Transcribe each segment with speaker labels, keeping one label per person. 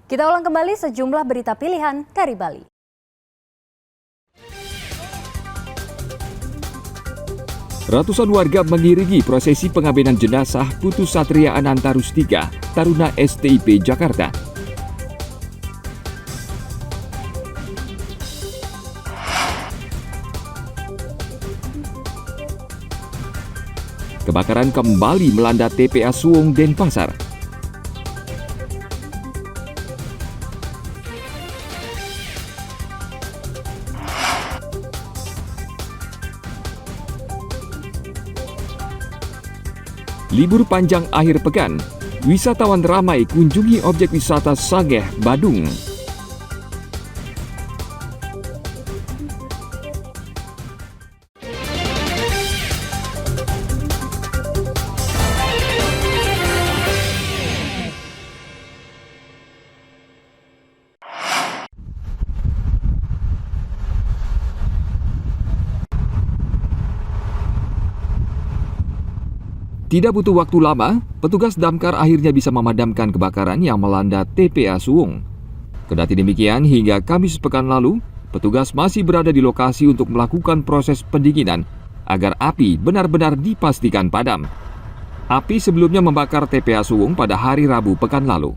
Speaker 1: Kita ulang kembali sejumlah berita pilihan dari Bali.
Speaker 2: Ratusan warga mengiringi prosesi pengabenan jenazah Putu Satria Ananta Rustika, Taruna STIP Jakarta. Kebakaran kembali melanda TPA Suwung, Denpasar. Libur panjang akhir pekan, wisatawan ramai kunjungi objek wisata Sageh, Badung. Tidak butuh waktu lama, petugas damkar akhirnya bisa memadamkan kebakaran yang melanda TPA Suwung. Kendati demikian, hingga Kamis pekan lalu, petugas masih berada di lokasi untuk melakukan proses pendinginan agar api benar-benar dipastikan padam. Api sebelumnya membakar TPA Suwung pada hari Rabu pekan lalu.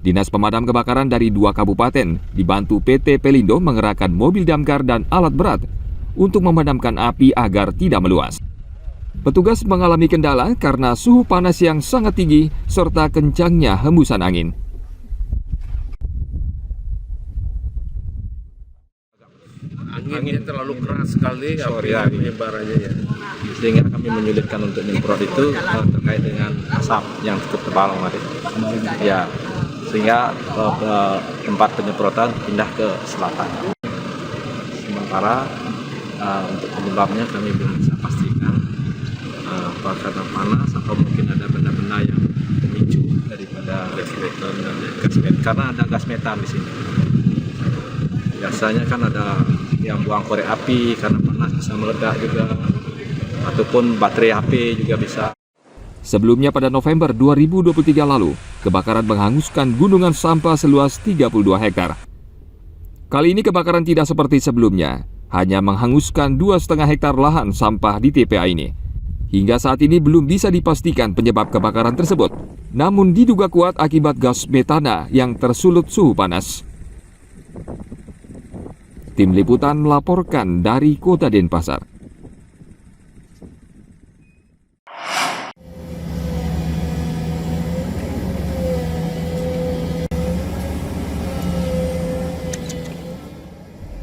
Speaker 2: Dinas pemadam kebakaran dari 2 kabupaten dibantu PT Pelindo mengerahkan mobil damkar dan alat berat untuk memadamkan api agar tidak meluas. Petugas mengalami kendala karena suhu panas yang sangat tinggi serta kencangnya hembusan angin.
Speaker 3: Anginnya terlalu keras sekali, penyebarannya ya.
Speaker 4: Sehingga kami menyulitkan untuk menyemprot itu terkait dengan asap yang cukup tebal kemarin. Ya, sehingga tempat penyemprotan pindah ke selatan. Sementara untuk penyebabnya kami belum bisa pastikan. Apa karena panas atau mungkin ada benda-benda yang memicu daripada gas metan, karena ada gas metan di sini. Biasanya kan ada yang buang korek api karena panas bisa meledak juga, ataupun baterai HP juga bisa.
Speaker 2: Sebelumnya pada November 2023 lalu, kebakaran menghanguskan gunungan sampah seluas 32 hektar. Kali ini kebakaran tidak seperti sebelumnya, hanya menghanguskan 2,5 hektar lahan sampah di TPA ini. Hingga saat ini belum bisa dipastikan penyebab kebakaran tersebut, namun diduga kuat akibat gas metana yang tersulut suhu panas. Tim Liputan melaporkan dari Kota Denpasar.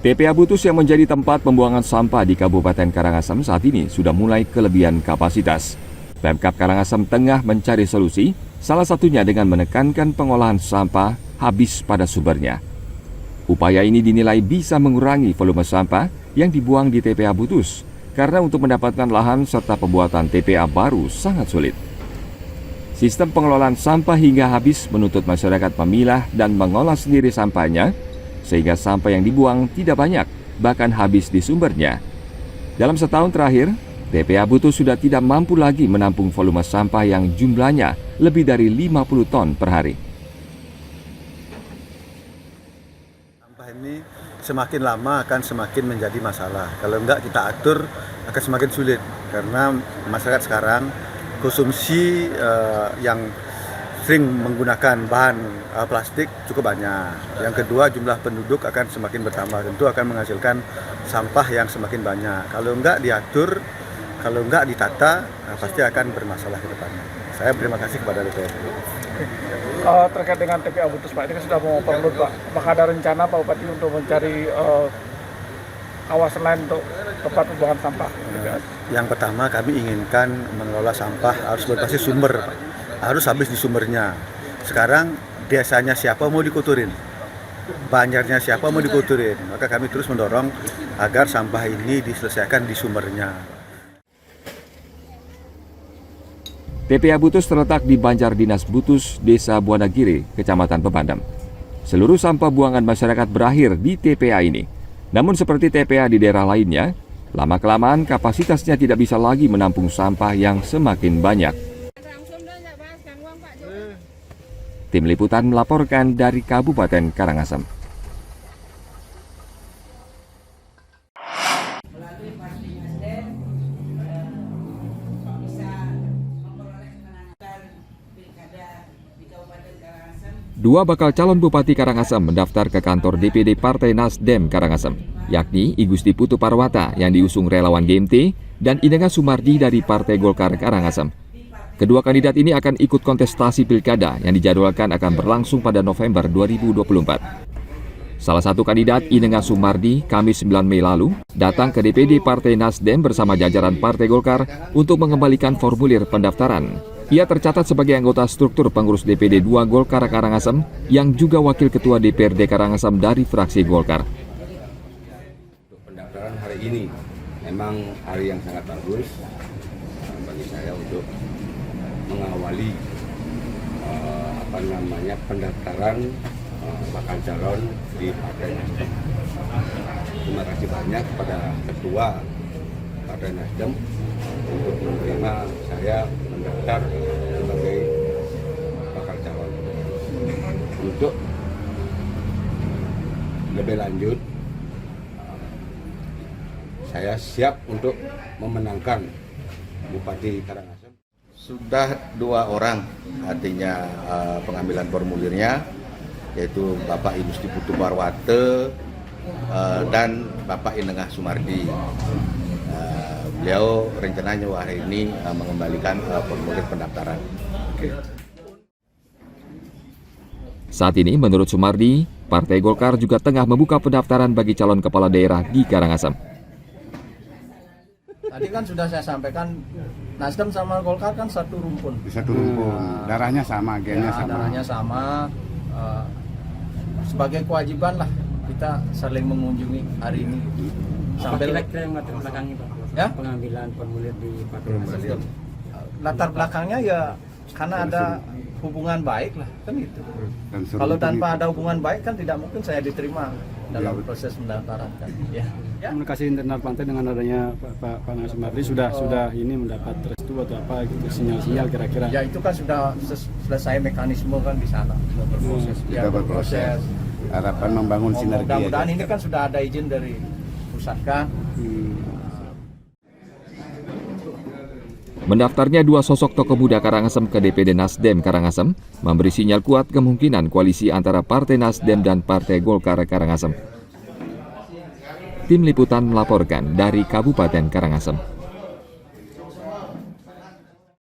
Speaker 2: TPA Butus yang menjadi tempat pembuangan sampah di Kabupaten Karangasem saat ini sudah mulai kelebihan kapasitas. Pemkab Karangasem tengah mencari solusi, salah satunya dengan menekankan pengolahan sampah habis pada sumbernya. Upaya ini dinilai bisa mengurangi volume sampah yang dibuang di TPA Butus, karena untuk mendapatkan lahan serta pembuatan TPA baru sangat sulit. Sistem pengelolaan sampah hingga habis menuntut masyarakat memilah dan mengolah sendiri sampahnya, sehingga sampah yang dibuang tidak banyak, bahkan habis di sumbernya. Dalam setahun terakhir, TPA Butus sudah tidak mampu lagi menampung volume sampah yang jumlahnya lebih dari 50 ton per hari.
Speaker 5: Sampah ini semakin lama akan semakin menjadi masalah. Kalau enggak kita atur akan semakin sulit, karena masyarakat sekarang konsumsi yang sering menggunakan bahan plastik cukup banyak. Yang kedua, jumlah penduduk akan semakin bertambah, tentu akan menghasilkan sampah yang semakin banyak. Kalau enggak diatur, kalau enggak ditata, pasti akan bermasalah ke depannya. Saya terima kasih kepada DPR.
Speaker 6: Terkait dengan TPA Butus, Pak, ini kan sudah mau overload, Pak. Apakah ada rencana Pak Bupati untuk mencari kawasan lain untuk tempat pembuangan sampah?
Speaker 5: Yang pertama, kami inginkan mengelola sampah harus berbasis sumber, Pak. Harus habis di sumbernya. Sekarang desanya siapa mau dikuturin, banjarnya siapa mau dikuturin. Maka kami terus mendorong agar sampah ini diselesaikan di sumbernya.
Speaker 2: TPA Butus terletak di Banjar Dinas Butus, Desa Buanagiri, Kecamatan Pebandam. Seluruh sampah buangan masyarakat berakhir di TPA ini. Namun seperti TPA di daerah lainnya, lama-kelamaan kapasitasnya tidak bisa lagi menampung sampah yang semakin banyak. Tim Liputan melaporkan dari Kabupaten Karangasem. Dua bakal calon Bupati Karangasem mendaftar ke kantor DPD Partai Nasdem Karangasem, yakni I Gusti Putu Parwata yang diusung relawan GMT dan Inenga Sumardi dari Partai Golkar Karangasem. Kedua kandidat ini akan ikut kontestasi pilkada yang dijadwalkan akan berlangsung pada November 2024. Salah satu kandidat, Inenga Sumardi, Kamis 9 Mei lalu, datang ke DPD Partai Nasdem bersama jajaran Partai Golkar untuk mengembalikan formulir pendaftaran. Ia tercatat sebagai anggota struktur pengurus DPD 2 Golkar Karangasem yang juga wakil ketua DPRD Karangasem dari fraksi Golkar.
Speaker 7: Pendaftaran hari ini memang hari yang sangat bagus bagi saya untuk mengawali pendaftaran bakal calon di Partai Nasdem. Terima kasih banyak kepada Ketua Partai Nasdem untuk menerima saya mendaftar sebagai bakal calon. Untuk lebih lanjut, saya siap untuk memenangkan Bupati Karangasem.
Speaker 5: Sudah 2 orang, artinya pengambilan formulirnya, yaitu Bapak I Gusti Putu Parwata dan Bapak Inenga Sumardi. Beliau rencananya hari ini mengembalikan formulir pendaftaran.
Speaker 2: Saat ini, menurut Sumardi, Partai Golkar juga tengah membuka pendaftaran bagi calon kepala daerah di Karangasem.
Speaker 8: Tadi kan sudah saya sampaikan, Nasdem sama Golkar kan satu rumpun.
Speaker 9: Satu rumpun, darahnya sama, gennya sama.
Speaker 8: Darahnya sama. Sebagai kewajiban lah kita saling mengunjungi hari ini. Sambil
Speaker 10: kira-kira yang latar belakangnya Pak?
Speaker 8: Ya?
Speaker 10: Pengambilan formulir di Partai Nasdem.
Speaker 8: Latar belakangnya ya karena ada hubungan baik lah, kan gitu. Kalau tanpa ada hubungan baik kan tidak mungkin saya diterima dalam proses pendaftaran kan. Ya.
Speaker 6: Komunikasi internal partai dengan adanya Pak Sumardi sudah ini mendapat restu atau apa gitu, sinyal-sinyal kira-kira.
Speaker 8: Ya itu kan sudah selesai mekanisme kan di sana, berproses.
Speaker 9: Sudah berproses. Harapan membangun sinergi.
Speaker 8: Mudah-mudahan ini kan sudah ada izin dari pusat kan.
Speaker 2: Mendaftarnya 2 sosok tokoh muda Karangasem ke DPD Nasdem Karangasem memberi sinyal kuat kemungkinan koalisi antara Partai Nasdem dan Partai Golkar Karangasem. Tim Liputan melaporkan dari Kabupaten Karangasem.